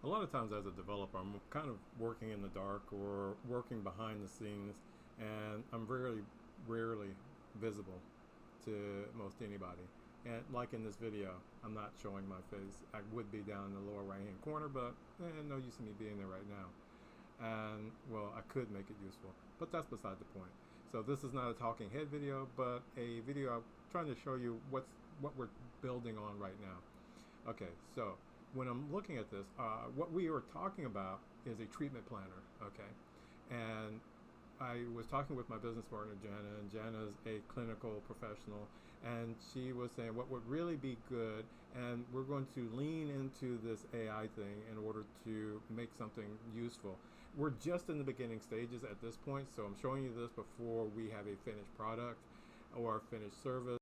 A lot of times as a developer, I'm kind of working in the dark or working behind the scenes, and I'm rarely visible to most anybody. And like in this video, I'm not showing my face. I would be down in the lower right hand corner, but no use in me being there right now. And well, I could make it useful, but that's beside the point. So this is not a talking head video, but a video I'm trying to show you what we're building on right now. Okay, so when I'm looking at this, what we are talking about is a treatment planner, okay? And I was talking with my business partner, Jana, and Jana's a clinical professional, and she was saying what would really be good, and we're going to lean into this AI thing in order to make something useful. We're just in the beginning stages at this point, so I'm showing you this before we have a finished product or a finished service,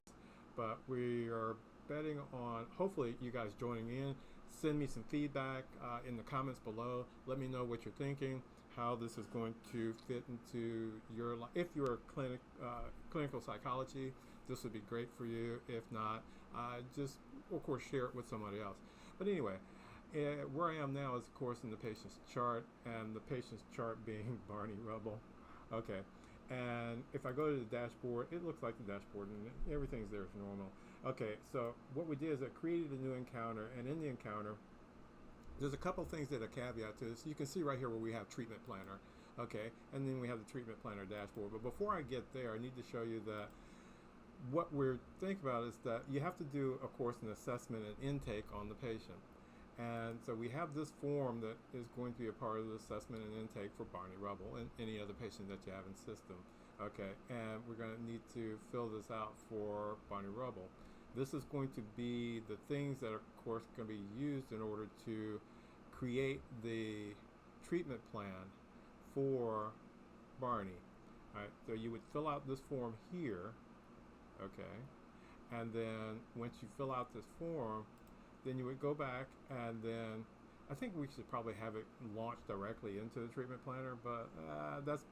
but we are betting on hopefully you guys joining in. Send me some feedback in the comments below. Let me know what you're thinking, how this is going to fit into your life. If you're a clinical psychology, this would be great for you. If not, just of course share it with somebody else. But anyway, where I am now is of course in the patient's chart, and the patient's chart being Barney Rubble. Okay. And if I go to the dashboard, it looks like the dashboard and everything's there as normal. Okay, so what we did is I created a new encounter, and in the encounter, there's a couple things that are caveat to this. You can see right here where we have treatment planner, okay, and then we have the treatment planner dashboard. But before I get there, I need to show you that what we're thinking about is that you have to do, of course, an assessment and intake on the patient. And so we have this form that is going to be a part of the assessment and intake for Barney Rubble and any other patient that you have in system. Okay, and we're going to need to fill this out for Barney Rubble. This is going to be the things that are, of course, going to be used in order to create the treatment plan for Barney. All right, so you would fill out this form here, okay, and then once you fill out this form, then you would go back, and then I think we should probably have it launched directly into the treatment planner, but that's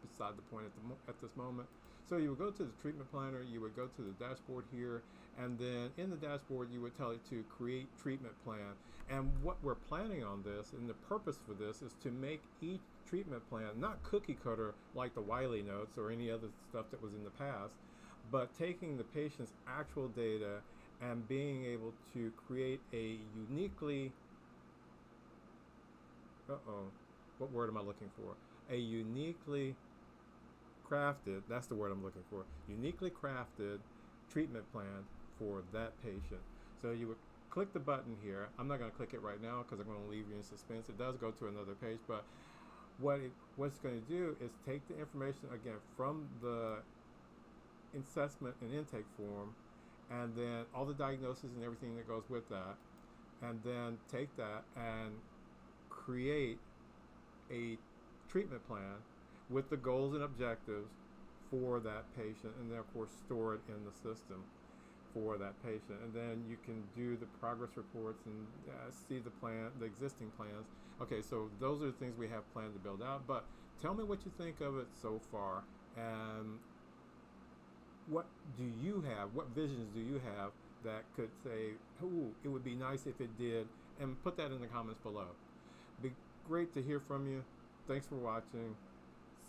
beside the point at this moment. So you would go to the treatment planner, you would go to the dashboard here, and then in the dashboard you would tell it to create treatment plan. And what we're planning on this, and the purpose for this, is to make each treatment plan not cookie cutter like the Wiley notes or any other stuff that was in the past, but taking the patient's actual data and being able to create a uniquely, what word am I looking for? A uniquely crafted, that's the word I'm looking for, uniquely crafted treatment plan for that patient. So you would click the button here. I'm not going to click it right now because I'm going to leave you in suspense. It does go to another page, but what it's going to do is take the information again from the assessment and intake form, and then all the diagnosis and everything that goes with that, and then take that and create a treatment plan with the goals and objectives for that patient, and then of course store it in the system for that patient. And then you can do the progress reports and see the existing plans. Okay, so those are the things we have planned to build out, but tell me what you think of it so far, and what visions do you have that could say, ooh, it would be nice if it did, and put that in the comments below. Be great to hear from you. Thanks for watching.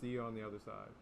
See you on the other side.